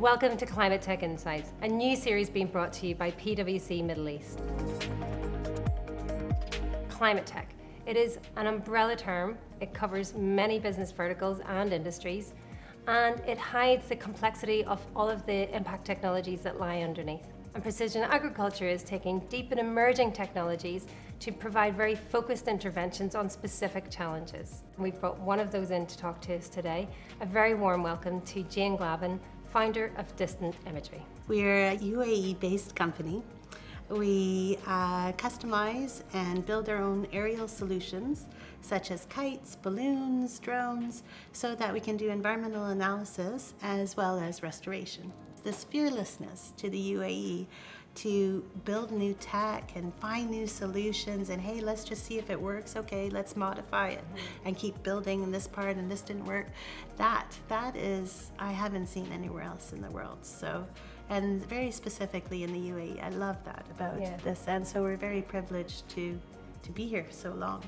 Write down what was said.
Welcome to Climate Tech Insights, a new series being brought to you by PwC Middle East. Climate tech. It is an umbrella term. It covers many business verticals and industries, and it hides the complexity of all of the impact technologies that lie underneath. And precision agriculture is taking deep and emerging technologies to provide very focused interventions on specific challenges. We've brought one of those in to talk to us today. A very warm welcome to Jane Glavin, founder of Distant Imagery. We're a UAE-based company. We customize and build our own aerial solutions, such as kites, balloons, drones, so that we can do environmental analysis as well as restoration. This fearlessness to the UAE to build new tech and find new solutions and hey, let's just see if it works, okay, let's modify it and keep building in this part and this didn't work. That is, I haven't seen anywhere else in the world. So, and very specifically in the UAE, I love that about this, and so we're very privileged to be here so long.